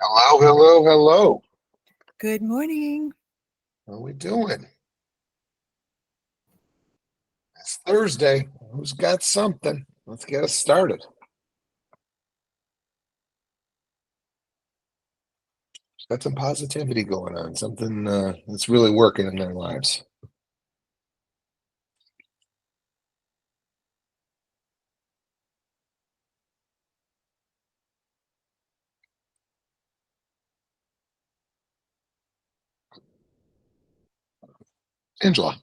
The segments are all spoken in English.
Hello, hello, hello. Good morning. How are we doing? It's Thursday. Who's got something? Let's get us started. Got some positivity going on, something that's really working in their lives. Angela.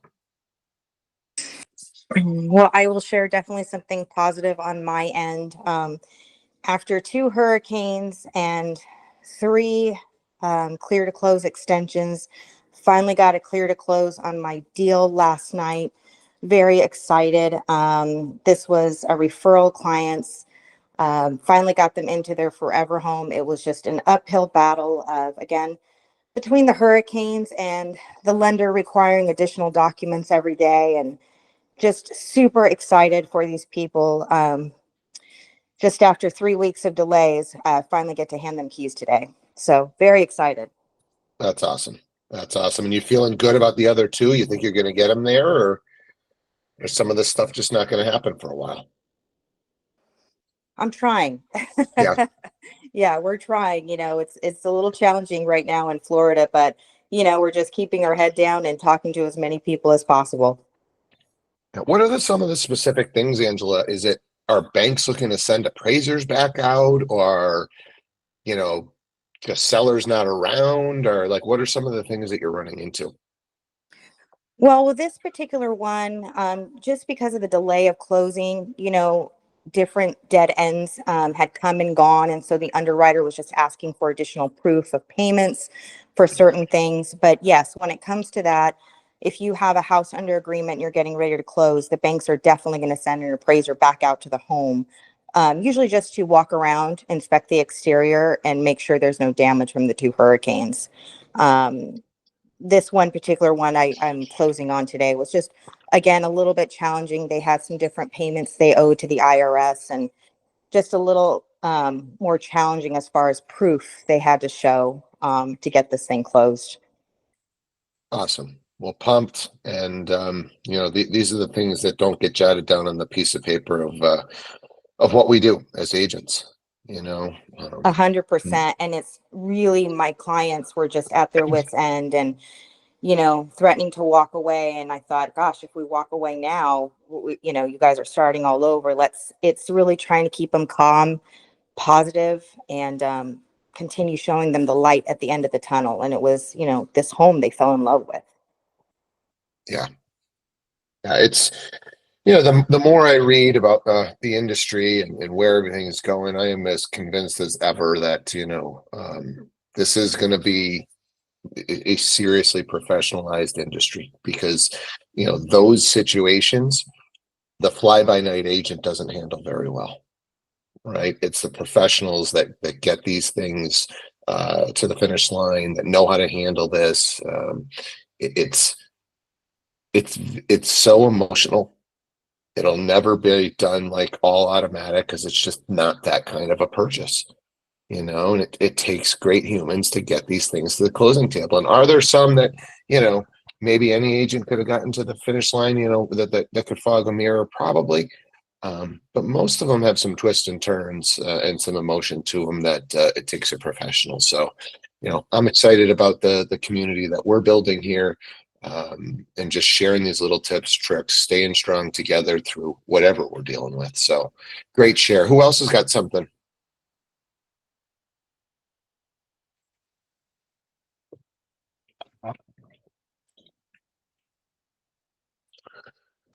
Well, I will share definitely something positive on my end. After two hurricanes and three clear to close extensions, finally got a clear to close on my deal last night. Very excited. This was a referral clients. Finally got them into their forever home. It was just an uphill battle of, again, between the hurricanes and the lender requiring additional documents every day, and just super excited for these people. Just after 3 weeks of delays, finally get to hand them keys today. So very excited. That's awesome. That's awesome. And you feeling good about the other two? You think you're going to get them there, or is some of this stuff just not going to happen for a while? I'm trying. Yeah. Yeah, we're trying. It's a little challenging right now in Florida, but we're just keeping our head down and talking to as many people as possible. What are some of the specific things, Angela? Are banks looking to send appraisers back out, or you know, just sellers not around, or like what are some of the things that you're running into? Well, with this particular one, just because of the delay of closing, different dead ends had come and gone. And so the underwriter was just asking for additional proof of payments for certain things. But yes, when it comes to that, if you have a house under agreement and you're getting ready to close, the banks are definitely going to send an appraiser back out to the home, usually just to walk around, inspect the exterior, and make sure there's no damage from the two hurricanes. Um, this one particular one I'm closing on today was just, again, a little bit challenging. They had some different payments they owed to the IRS, and just a little more challenging as far as proof they had to show to get this thing closed. Awesome. Well, pumped, and these are the things that don't get jotted down on the piece of paper of what we do as agents. You know, A um, hundred percent. And it's really, my clients were just at their wits' end and threatening to walk away. And I thought, gosh, if we walk away now, you guys are starting all over. It's really trying to keep them calm, positive, and continue showing them the light at the end of the tunnel. And it was, this home they fell in love with. yeah, yeah. It's the more I read about the industry and where everything is going, I am as convinced as ever that this is going to be a seriously professionalized industry because those situations the fly by night agent doesn't handle very well, right? It's the professionals that get these things to the finish line, that know how to handle this. It, it's it's it's so emotional. It'll never be done like all automatic because it's just not that kind of a purchase, and it takes great humans to get these things to the closing table. And are there some that, maybe any agent could have gotten to the finish line, that could fog a mirror? Probably. But most of them have some twists and turns and some emotion to them that it takes a professional. So, I'm excited about the community that we're building here, and just sharing these little tips, tricks, staying strong together through whatever we're dealing with. So, great share. Who else has got something?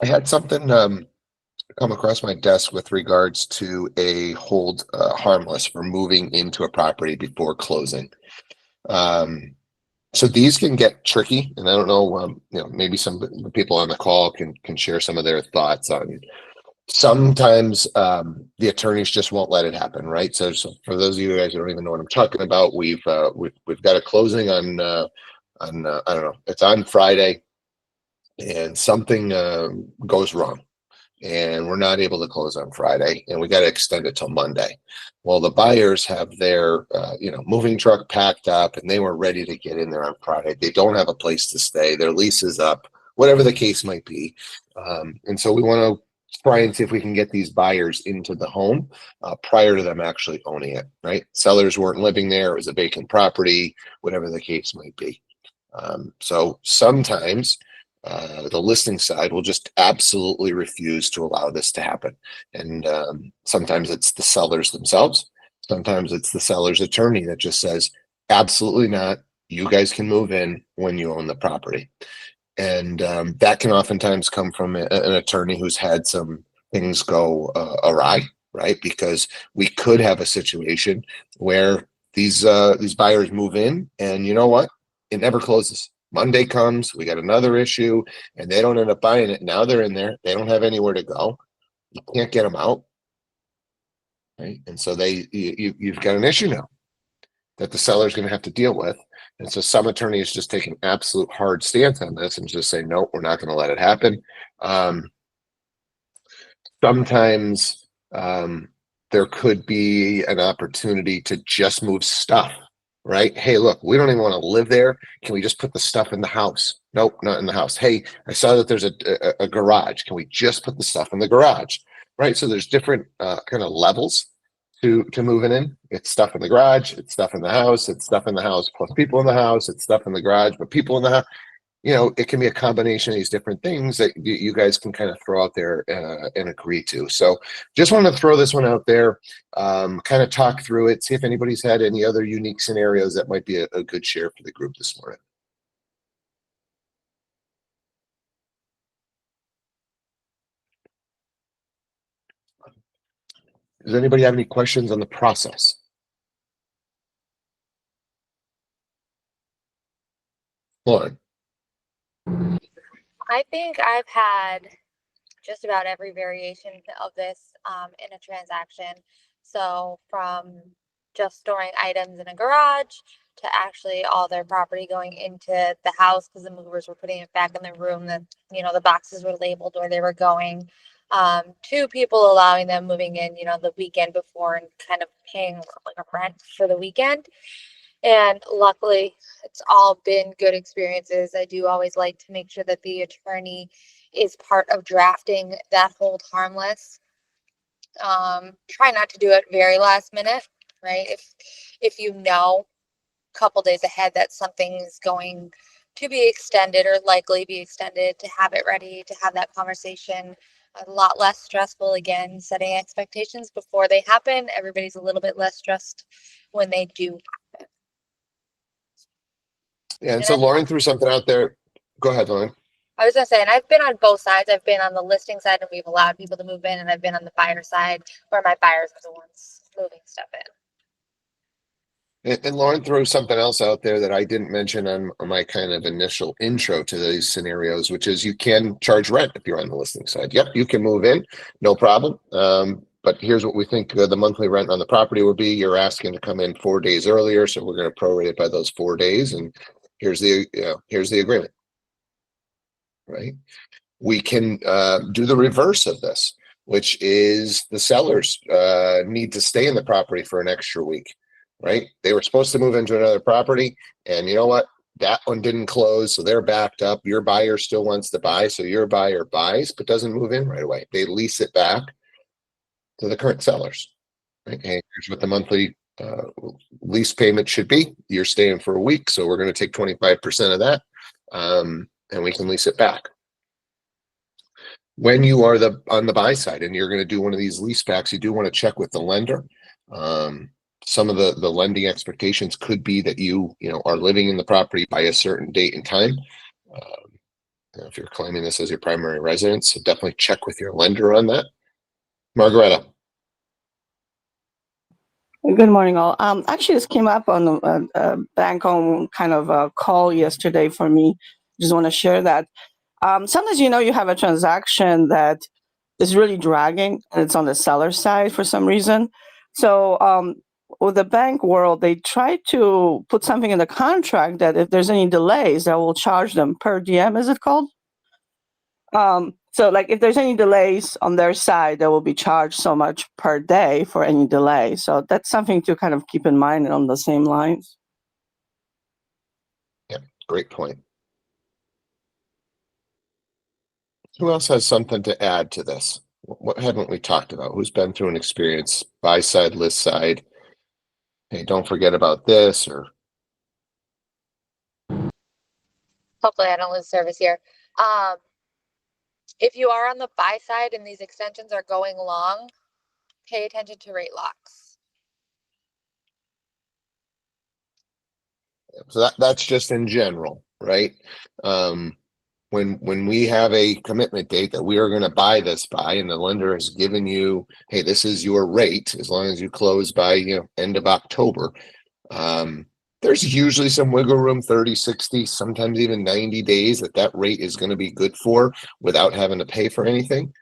I had something come across my desk with regards to a hold harmless for moving into a property before closing. Um, So these can get tricky, and I don't know, maybe some of the people on the call can share some of their thoughts on. Sometimes the attorneys just won't let it happen, right? So for those of you guys who don't even know what I'm talking about, we've got a closing on I don't know, it's on Friday, and something goes wrong. and we're not able to close on Friday, and we got to extend it till Monday. Well, the buyers have their, moving truck packed up, and they were ready to get in there on Friday. They don't have a place to stay. Their lease is up, whatever the case might be. And so we want to try and see if we can get these buyers into the home prior to them actually owning it, right? Sellers weren't living there. It was a vacant property, whatever the case might be. So sometimes the listing side will just absolutely refuse to allow this to happen. And sometimes it's the sellers themselves. Sometimes it's the seller's attorney that just says, absolutely not. You guys can move in when you own the property. And that can oftentimes come from an attorney who's had some things go awry, right? Because we could have a situation where these buyers move in, and you know what? It never closes. Monday comes, we got another issue, and they don't end up buying it. Now they're in there. They don't have anywhere to go. You can't get them out, right? And so you've got an issue now that the seller's going to have to deal with. And so some attorneys just take an absolute hard stance on this and just say, no, we're not going to let it happen. Sometimes there could be an opportunity to just move stuff, right? Hey, look, we don't even want to live there. Can we just put the stuff in the house? Nope, not in the house. Hey, I saw that there's a garage. Can we just put the stuff in the garage? Right. So there's different kind of levels to moving in. It's stuff in the garage, it's stuff in the house, it's stuff in the house plus people in the house, it's stuff in the garage, but people in the house. It can be a combination of these different things that you guys can kind of throw out there and agree to. So just want to throw this one out there, kind of talk through it, see if anybody's had any other unique scenarios that might be a good share for the group this morning. Does anybody have any questions on the process? Lauren? I think I've had just about every variation of this in a transaction. So from just storing items in a garage to actually all their property going into the house because the movers were putting it back in their room that, the boxes were labeled where they were going. To people allowing them moving in, the weekend before and kind of paying like a rent for the weekend. And luckily, it's all been good experiences. I do always like to make sure that the attorney is part of drafting that hold harmless. Try not to do it very last minute, right? If you know a couple days ahead that something's going to be extended or likely be extended, to have it ready, to have that conversation. A lot less stressful, again, setting expectations before they happen. Everybody's a little bit less stressed when they do. Yeah, and so Lauren threw something out there. Go ahead, Lauren. I was gonna say, and I've been on both sides. I've been on the listing side and we've allowed people to move in, and I've been on the buyer side where my buyers are the ones moving stuff in. And Lauren threw something else out there that I didn't mention on my kind of initial intro to these scenarios, which is you can charge rent if you're on the listing side. Yep, you can move in, no problem. But here's what we think the monthly rent on the property will be. You're asking to come in 4 days earlier, so we're going to prorate it by those 4 days, and here's the agreement. Right? We can do the reverse of this, which is the sellers need to stay in the property for an extra week, right? They were supposed to move into another property, and you know what? That one didn't close, so they're backed up. Your buyer still wants to buy, so your buyer buys but doesn't move in right away. They lease it back to the current sellers. Right? Hey, here's what the monthly lease payment should be. You're staying for a week, so we're going to take 25% of that, and we can lease it back. When you are on the buy side and you're going to do one of these leasebacks, you do want to check with the lender. Some of the lending expectations could be that you are living in the property by a certain date and time. If you're claiming this as your primary residence, so definitely check with your lender on that. Margaretta. Good morning, all. Actually, this came up on the bank home kind of a call yesterday for me. Just want to share that. Sometimes, you have a transaction that is really dragging and it's on the seller side for some reason. So with the bank world, they try to put something in the contract that if there's any delays, that will charge them per diem, is it called? So like if there's any delays on their side, they will be charged so much per day for any delay. So that's something to kind of keep in mind on the same lines. Yeah, great point. Who else has something to add to this? What haven't we talked about? Who's been through an experience, buy side, list side? Hey, don't forget about this, or Hopefully I don't lose service here. Um, if you are on the buy side and these extensions are going long, pay attention to rate locks. so that's just in general, right? When we have a commitment date that we are going to buy this by, and the lender has given you, hey, this is your rate as long as you close by end of October. There's usually some wiggle room, 30, 60, sometimes even 90 days that rate is going to be good for without having to pay for anything.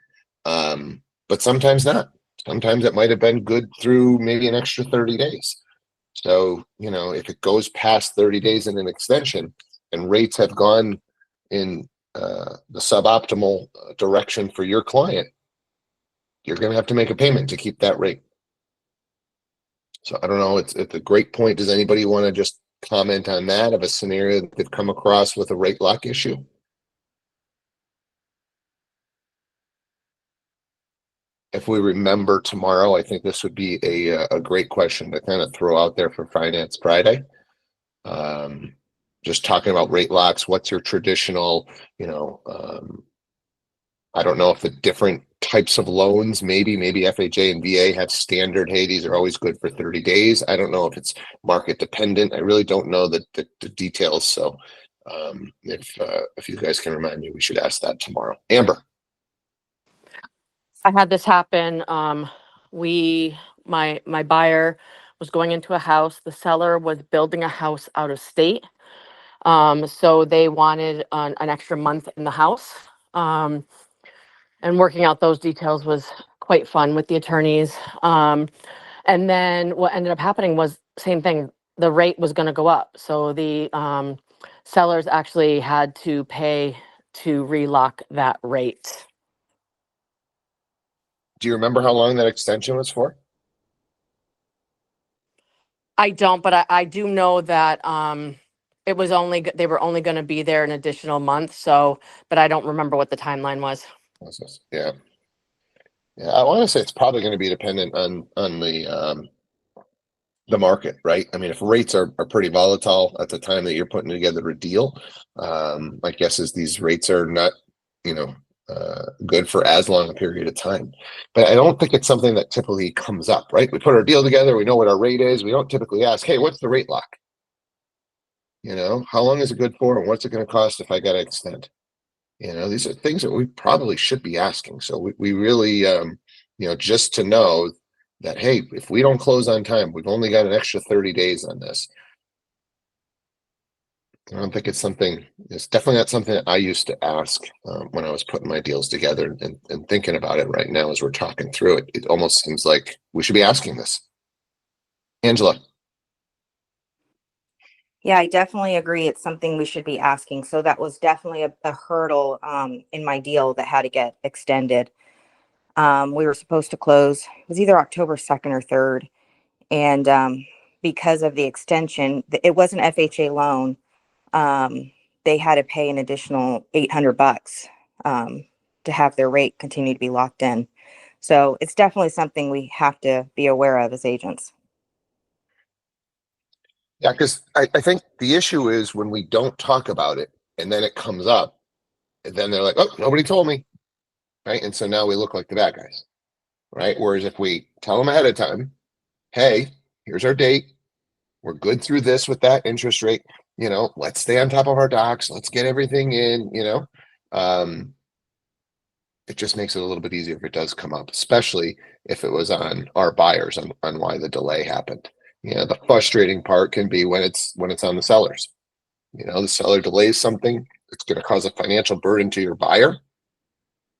But sometimes not. Sometimes it might have been good through maybe an extra 30 days. So, if it goes past 30 days in an extension and rates have gone in the suboptimal direction for your client, you're going to have to make a payment to keep that rate. So I don't know. It's a great point. Does anybody want to just comment on that of a scenario that they've come across with a rate lock issue? If we remember tomorrow, I think this would be a great question to kind of throw out there for Finance Friday. Just talking about rate locks. What's your traditional, I don't know if the different types of loans, maybe FHA and VA have standard, hey, these are always good for 30 days. I don't know if it's market dependent. I really don't know the details. So if you guys can remind me, we should ask that tomorrow. Amber. I had this happen. My buyer was going into a house. The seller was building a house out of state. So they wanted an extra month in the house. And working out those details was quite fun with the attorneys. And then what ended up happening was same thing. The rate was going to go up. So the sellers actually had to pay to relock that rate. Do you remember how long that extension was for? I don't, but I do know that it was they were only going to be there an additional month. So, but I don't remember what the timeline was. Yeah. Yeah, I want to say it's probably going to be dependent on the market, right? I mean, if rates are pretty volatile at the time that you're putting together a deal, my guess is these rates are not, good for as long a period of time. But I don't think it's something that typically comes up, right? We put our deal together, we know what our rate is. We don't typically ask, hey, what's the rate lock? How long is it good for, and what's it going to cost if I got to extend? These are things that we probably should be asking. So we really, just to know that, hey, if we don't close on time, we've only got an extra 30 days on this. I don't think it's definitely not something that I used to ask when I was putting my deals together and thinking about it right now as we're talking through it. It almost seems like we should be asking this. Angela. Yeah, I definitely agree. It's something we should be asking. So that was definitely a hurdle in my deal that had to get extended. We were supposed to close, it was either October 2nd or 3rd. And because of the extension, it was an FHA loan. They had to pay an additional $800 to have their rate continue to be locked in. So it's definitely something we have to be aware of as agents. Yeah, because I think the issue is when we don't talk about it and then it comes up, and then they're like, oh, nobody told me. Right. And so now we look like the bad guys. Right. Whereas if we tell them ahead of time, hey, here's our date. We're good through this with that interest rate. Let's stay on top of our docs. Let's get everything in, it just makes it a little bit easier if it does come up, especially if it was on our buyers on why the delay happened. The frustrating part can be when it's on the sellers. The seller delays something, it's going to cause a financial burden to your buyer.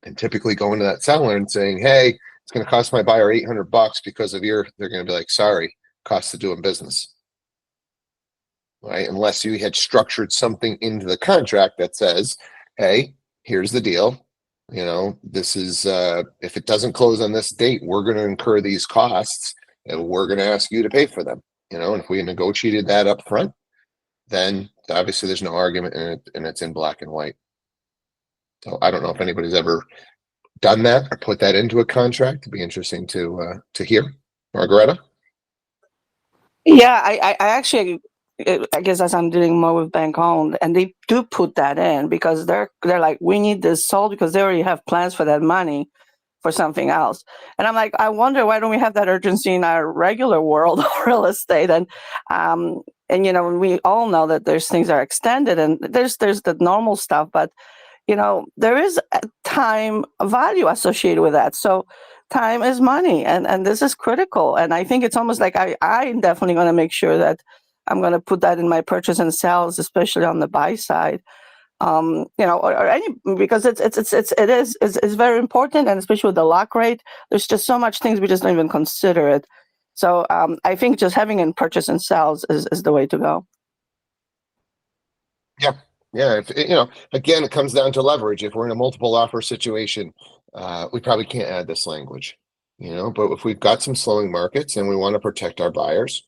And typically going to that seller and saying, hey, it's going to cost my buyer $800 because of they're going to be like, sorry, cost of doing business. Right? Unless you had structured something into the contract that says, hey, here's the deal. This is, if it doesn't close on this date, we're going to incur these costs and we're going to ask you to pay for them. And if we negotiated that up front, then obviously there's no argument in it and it's in black and white. So I don't know if anybody's ever done that or put that into a contract. It'd be interesting to hear. Margareta? Yeah, I actually, I guess as I'm dealing more with bank owned, and they do put that in because they're like, we need this sold because they already have plans for that money for something else. And I'm like, I wonder why don't we have that urgency in our regular world of real estate? And we all know that there's things that are extended and there's the normal stuff, but there is a time value associated with that. So time is money, and this is critical. And I think it's almost like I'm definitely going to make sure that I'm going to put that in my purchase and sales, especially on the buy side. Or any, because it's very important, and especially with the lock rate, there's just so much things we just don't even consider it. So I think just having in purchase and sales is the way to go. Yeah. Yeah. Again, it comes down to leverage. If we're in a multiple offer situation, we probably can't add this language, but if we've got some slowing markets and we want to protect our buyers,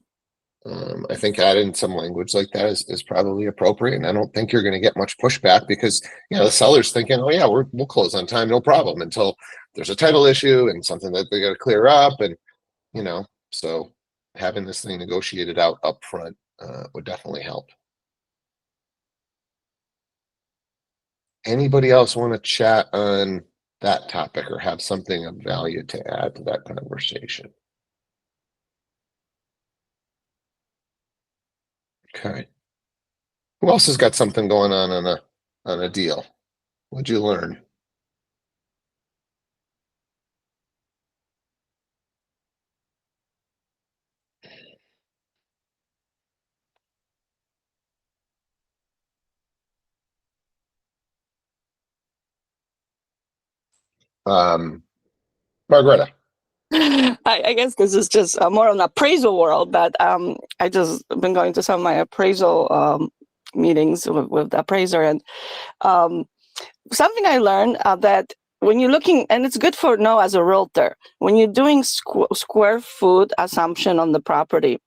I think adding some language like that is probably appropriate. And I don't think you're going to get much pushback because, the seller's thinking, oh yeah, we'll close on time. No problem, until there's a title issue and something that they got to clear up. And, so having this thing negotiated out up front would definitely help. Anybody else want to chat on that topic or have something of value to add to that conversation? Okay. Who else has got something going on a deal? What'd you learn? Margareta. I guess this is just more on appraisal world, but I just been going to some of my appraisal meetings with the appraiser, and something I learned that when you're looking, and it's good for know as a realtor, when you're doing square foot assumption on the property,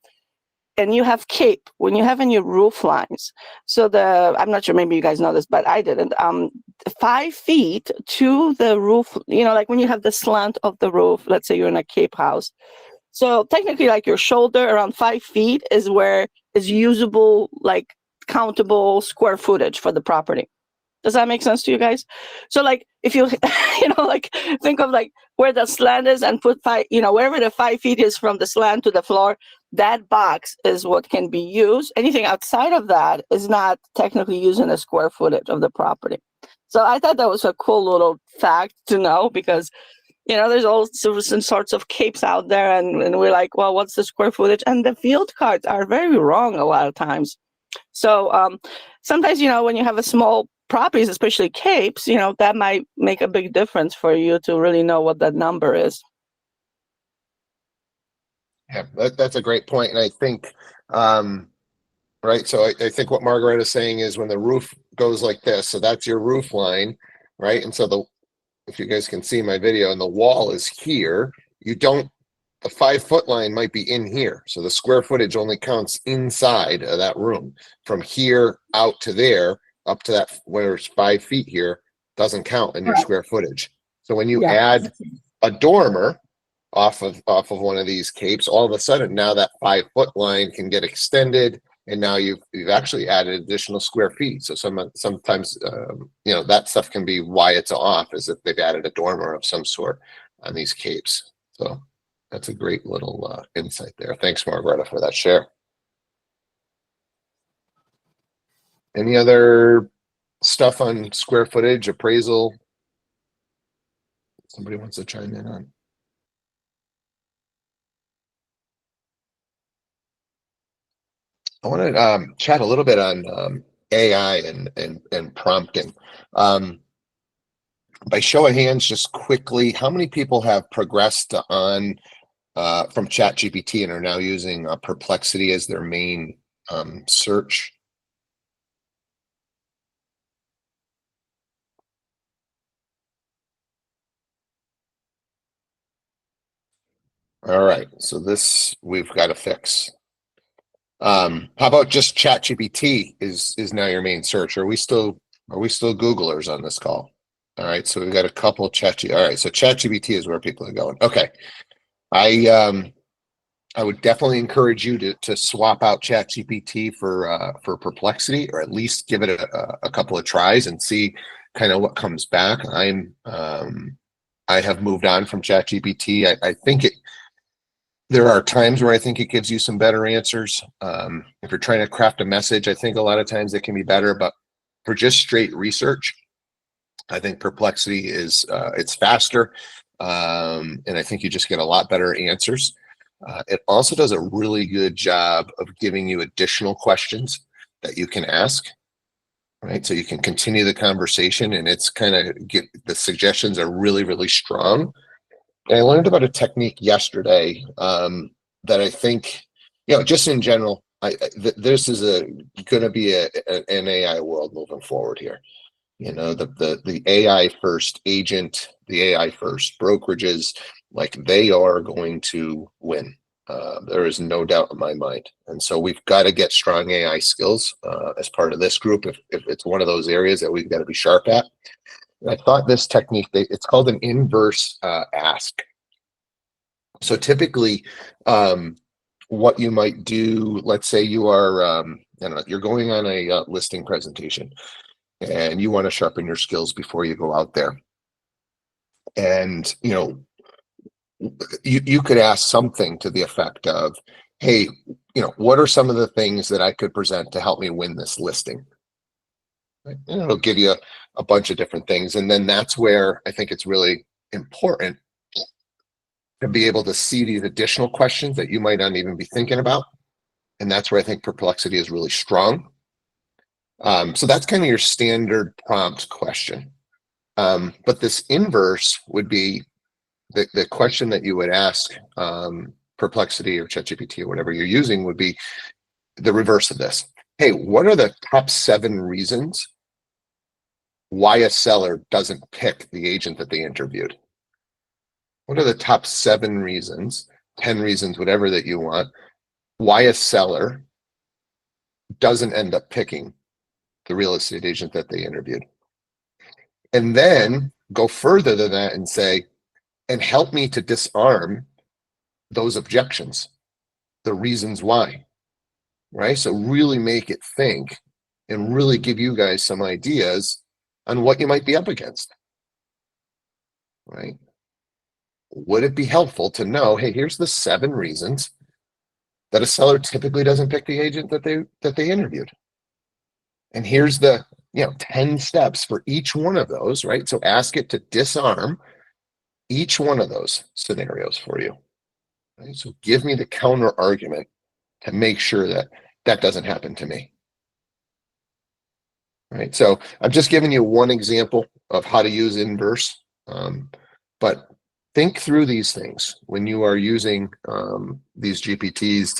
and you have cape when you have in your roof lines. So I'm not sure, maybe you guys know this, but I didn't. 5 feet to the roof, like when you have the slant of the roof, let's say you're in a cape house. So technically, like your shoulder around 5 feet is where is usable, like countable square footage for the property. Does that make sense to you guys? So like if you, like think of like where the slant is and put wherever the 5 feet is from the slant to the floor, that box is what can be used. Anything outside of that is not technically using the square footage of the property. So I thought that was a cool little fact to know because, there's all sorts of capes out there and we're like, well, what's the square footage? And the field cards are very wrong a lot of times. So sometimes, when you have a small properties, especially capes, that might make a big difference for you to really know what that number is. Yeah, that's a great point. And I think, right. So I think what Margaret is saying is when the roof goes like this, so that's your roof line, right? And so if you guys can see my video and the wall is here, the 5 foot line might be in here. So the square footage only counts inside of that room. From here out to there, up to that, where it's 5 feet here, doesn't count in your square footage. So when you add a dormer off of one of these capes, all of a sudden now that 5 foot line can get extended, and now you've actually added additional square feet. So sometimes that stuff can be why it's off, is if they've added a dormer of some sort on these capes. So that's a great little insight there. Thanks, Margareta, for that share. Any other stuff on square footage, appraisal? Somebody wants to chime in on? I want to chat a little bit on AI and prompting. By show of hands, just quickly, how many people have progressed on from ChatGPT and are now using Perplexity as their main search? All right, so this we've got to fix. How about just ChatGPT is now your main search? Are we still Googlers on this call? All right, so we've got a couple ChatGPT. All right, so ChatGPT is where people are going. Okay, I would definitely encourage you to swap out ChatGPT for Perplexity, or at least give it a couple of tries and see kind of what comes back. I have moved on from ChatGPT. I think there are times where I think it gives you some better answers. If you're trying to craft a message, I think a lot of times it can be better, but for just straight research, I think Perplexity is it's faster, and I think you just get a lot better answers. It also does a really good job of giving you additional questions that you can ask, right? So you can continue the conversation, and it's kind of the suggestions are really, really strong. And I learned about a technique yesterday that I think, just in general, this is going to be an AI world moving forward here. The AI first agent, the AI first brokerages, like they are going to win. There is no doubt in my mind. And so we've got to get strong AI skills as part of this group. If it's one of those areas that we've got to be sharp at. And I thought this technique, it's called an inverse ask. So typically, what you might do, let's say you are, I don't know, you're going on a listing presentation, and you want to sharpen your skills before you go out there. And, you could ask something to the effect of, hey, what are some of the things that I could present to help me win this listing? Right? And it'll give you a bunch of different things. And then that's where I think it's really important to be able to see these additional questions that you might not even be thinking about. And that's where I think Perplexity is really strong. So that's kind of your standard prompt question. But this inverse would be the question that you would ask Perplexity or ChatGPT or whatever you're using would be the reverse of this. Hey, what are the top 7 reasons why a seller doesn't pick the agent that they interviewed? What are the top 7 reasons, 10 reasons, whatever that you want, why a seller doesn't end up picking the real estate agent that they interviewed? And then go further than that and say, and help me to disarm those objections, the reasons why, right? So really make it think and really give you guys some ideas on what you might be up against, right? Would it be helpful to know, hey, here's the 7 reasons that a seller typically doesn't pick the agent that they interviewed. And here's the 10 steps for each one of those, right? So ask it to disarm each one of those scenarios for you. Right? So give me the counter argument to make sure that that doesn't happen to me. Right. So I'm just giving you one example of how to use inverse, but think through these things when you are using these GPTs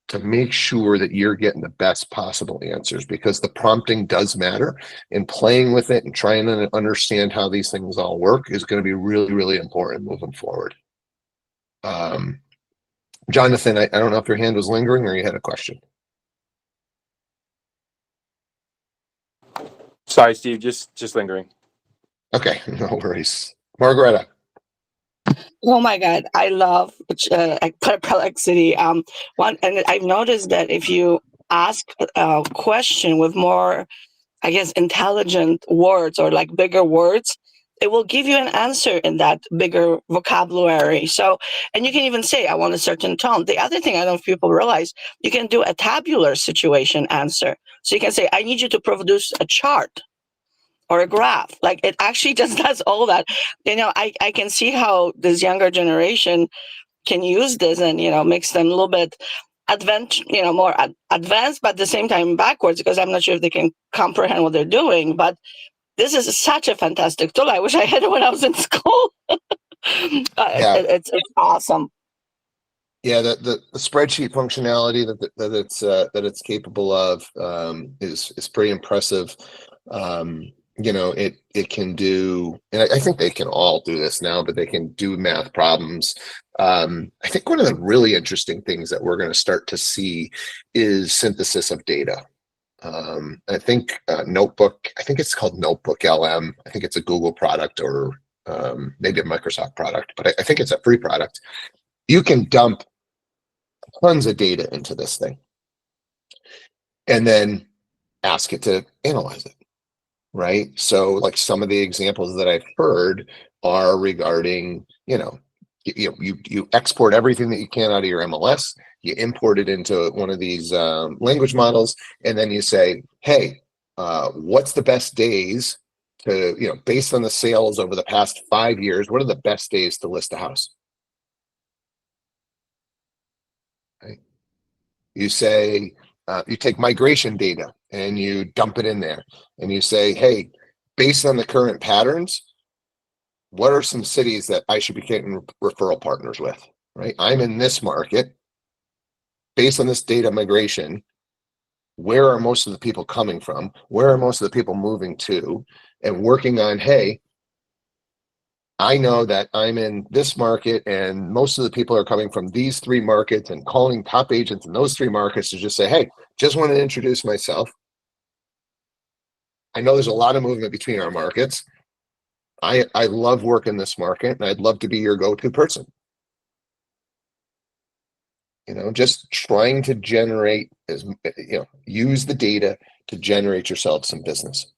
to make sure that you're getting the best possible answers, because the prompting does matter, and playing with it and trying to understand how these things all work is going to be really, really important moving forward. Jonathan, I don't know if your hand was lingering or you had a question. Sorry, Steve, just lingering. Okay, no worries. Margareta. Oh my God, I love Perplexity. And I've noticed that if you ask a question with more, I guess, intelligent words or like bigger words, it will give you an answer in that bigger vocabulary. So, and you can even say, I want a certain tone. The other thing I don't know if people realize, you can do a tabular situation answer. So you can say, I need you to produce a chart or a graph. Like it actually just does all that. I can see how this younger generation can use this and, makes them a little bit more advanced, but at the same time backwards, because I'm not sure if they can comprehend what they're doing. But this is such a fantastic tool. I wish I had it when I was in school. It's awesome. Yeah, the spreadsheet functionality that it's capable of is pretty impressive. it can do, and I think they can all do this now, but they can do math problems. I think one of the really interesting things that we're going to start to see is synthesis of data. I think Notebook, I think it's called Notebook LM. I think it's a Google product or maybe a Microsoft product, but I think it's a free product. You can dump tons of data into this thing and then ask it to analyze it, right? So like some of the examples that I've heard are regarding, you export everything that you can out of your MLS, you import it into one of these language models, and then you say, hey, what's the best days to, based on the sales over the past 5 years, what are the best days to list a house? Right? You say, you take migration data and you dump it in there and you say, hey, based on the current patterns, what are some cities that I should be getting referral partners with, right? I'm in this market. Based on this data migration, where are most of the people coming from? Where are most of the people moving to? And working on, hey, I know that I'm in this market and most of the people are coming from these 3 markets, and calling top agents in those 3 markets to just say, hey, just want to introduce myself. I know there's a lot of movement between our markets. I love working this market and I'd love to be your go-to person. Just trying to generate use the data to generate yourself some business.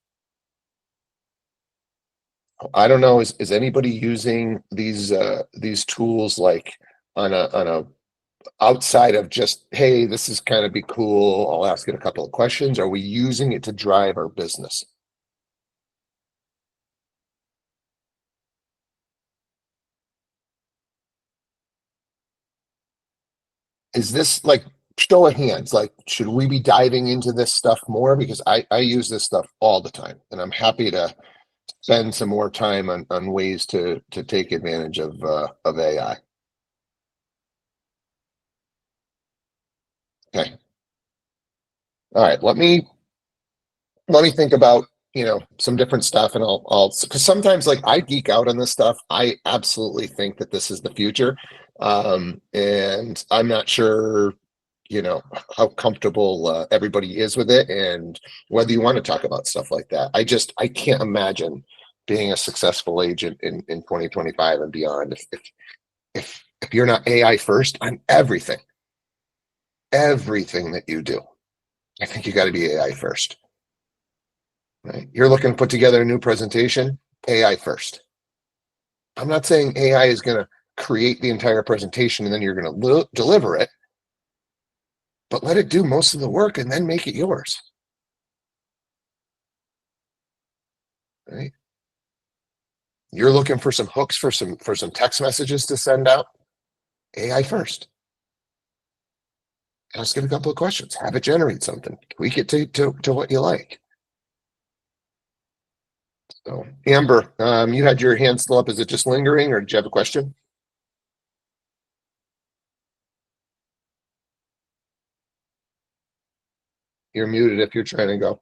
I don't know, is anybody using these tools like on a outside of just, hey, this is kind of be cool, I'll ask it a couple of questions? Are we using it to drive our business? Is this like, show of hands, like, should we be diving into this stuff more? Because I use this stuff all the time and I'm happy to spend some more time on ways to take advantage of AI. Okay. All right. Let me think about, some different stuff, and I'll because sometimes like I geek out on this stuff. I absolutely think that this is the future. And I'm not sure, how comfortable everybody is with it and whether you want to talk about stuff like that. I can't imagine being a successful agent in 2025 and beyond if you're not AI first on everything that you do. I think you got to be AI first, right? You're looking to put together a new presentation, AI first. I'm not saying AI is going to create the entire presentation and then you're going to deliver it, but let it do most of the work and then make it yours, right? You're looking for some hooks for some text messages to send out, AI first. Ask it a couple of questions, have it generate something, tweak it to what you like. So Amber, you had your hand still up. Is it just lingering or did you have a question? You're muted if you're trying to go.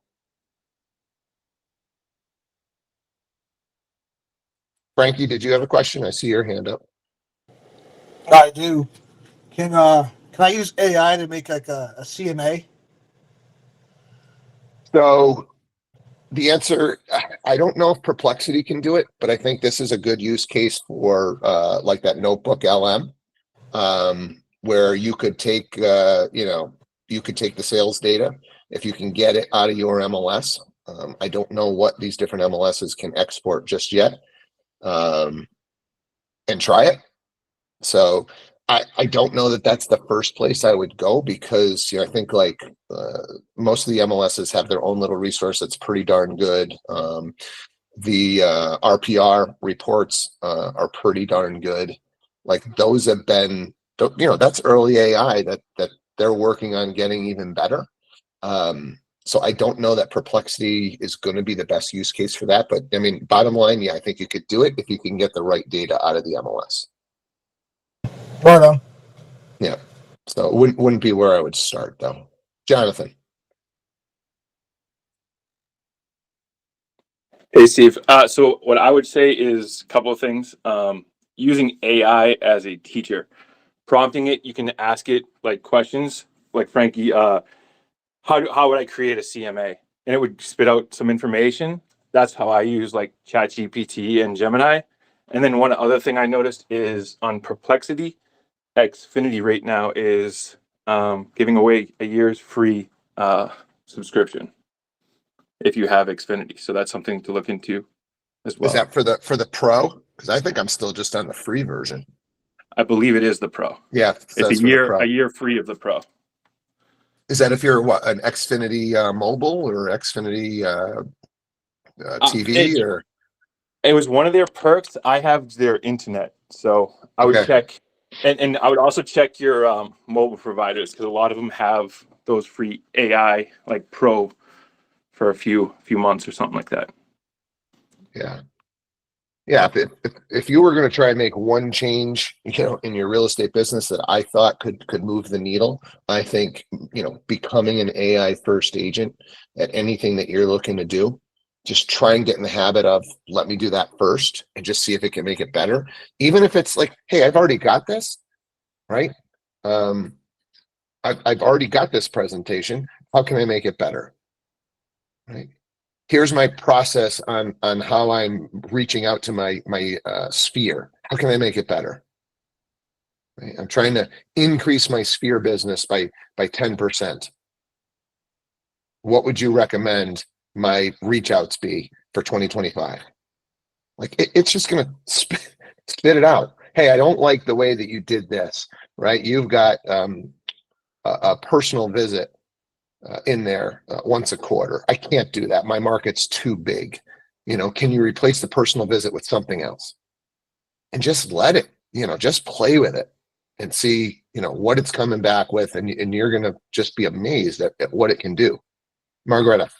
Frankie, did you have a question? I see your hand up. I do. Can I use AI to make like a CMA? So the answer, I don't know if Perplexity can do it, but I think this is a good use case for like that Notebook LM, where you could take you could take the sales data if you can get it out of your MLS. I don't know what these different MLSs can export just yet, and try it. So I don't know that that's the first place I would go, because I think like most of the MLSs have their own little resource that's pretty darn good. The RPR reports are pretty darn good. Like those have been, that's early AI that they're working on getting even better. So I don't know that Perplexity is going to be the best use case for that. But I mean, bottom line, yeah, I think you could do it if you can get the right data out of the MLS. Right on. Yeah. So it wouldn't be where I would start though. Jonathan. Hey, Steve. So what I would say is a couple of things. Using AI as a teacher, prompting it, you can ask it like questions, like Frankie. How would I create a CMA? And it would spit out some information. That's how I use like ChatGPT and Gemini. And then one other thing I noticed is on Perplexity, Xfinity right now is giving away a year's free subscription if you have Xfinity. So that's something to look into as Is well. that for the pro? Because I think I'm still just on the free version. I believe it is the Pro. Yeah, it It's says for the pro. a year free of the Pro. Is that if you're what, an Xfinity mobile or Xfinity TV or? It was one of their perks. I have their internet, so I would Okay. check, and I would also check your mobile providers because a lot of them have those free AI like Pro for a few months or something like that. Yeah. Yeah, if you were going to try and make one change, in your real estate business that I thought could move the needle, I think, becoming an AI first agent at anything that you're looking to do, just try and get in the habit of let me do that first and just see if it can make it better. Even if it's like, hey, I've already got this, right? I've already got this presentation. How can I make it better? Right. Here's my process on how I'm reaching out to my sphere. How can I make it better? Right? I'm trying to increase my sphere business by 10%. What would you recommend my reach outs be for 2025? Like it's just gonna spit it out. Hey, I don't like the way that you did this, right? You've got a personal visit in there once a quarter. I can't do that. My market's too big. Can you replace the personal visit with something else? And just let it, just play with it and see, what it's coming back with. And you're going to just be amazed at what it can do. Margareta.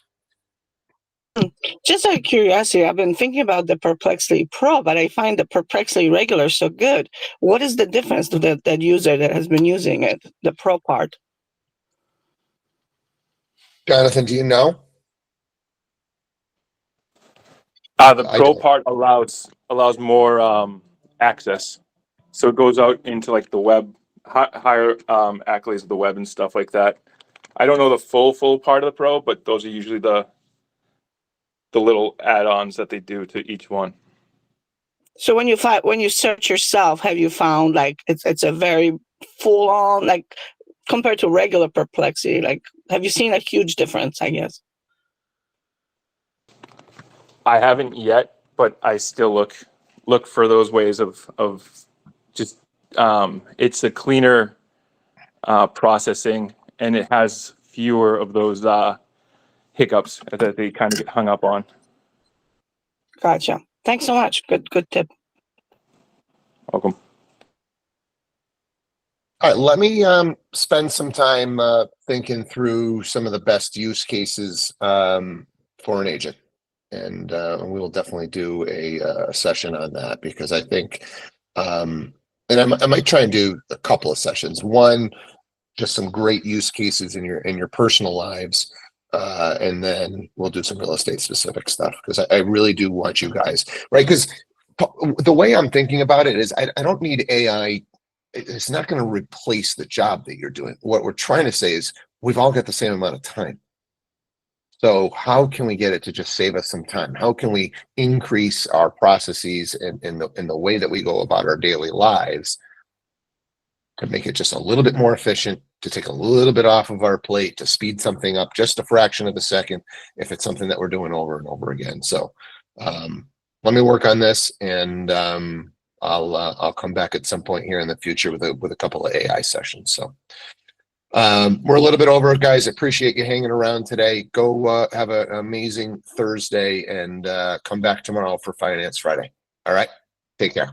Just out of curiosity, I've been thinking about the Perplexity Pro, but I find the Perplexity Regular so good. What is the difference to that user that has been using it, the Pro part? Jonathan, do you know? The I Pro don't. part allows more access, so it goes out into like the web, higher accolades of the web and stuff like that. I don't know the full part of the Pro, but those are usually the little add-ons that they do to each one. So when you search yourself, have you found like it's a very full on, like compared to regular Perplexity? Like, have you seen a huge difference? I guess. I haven't yet, but I still look for those ways of just it's a cleaner processing, and it has fewer of those hiccups that they kind of get hung up on. Gotcha. Thanks so much. Good tip. Welcome. All right, let me spend some time thinking through some of the best use cases for an agent. And we will definitely do a session on that because I think, and I might try and do a couple of sessions. One, just some great use cases in your personal lives, and then we'll do some real estate specific stuff because I really do want you guys, right? Because the way I'm thinking about it is I don't need AI. It's not going to replace the job that you're doing. What we're trying to say is we've all got the same amount of time. So how can we get it to just save us some time? How can we increase our processes in the way that we go about our daily lives to make it just a little bit more efficient, to take a little bit off of our plate, to speed something up just a fraction of a second if it's something that we're doing over and over again. So let me work on this, and I'll come back at some point here in the future with a couple of AI sessions. So we're a little bit over, guys. Appreciate you hanging around today. Go have an amazing Thursday, and come back tomorrow for Finance Friday. All right, take care.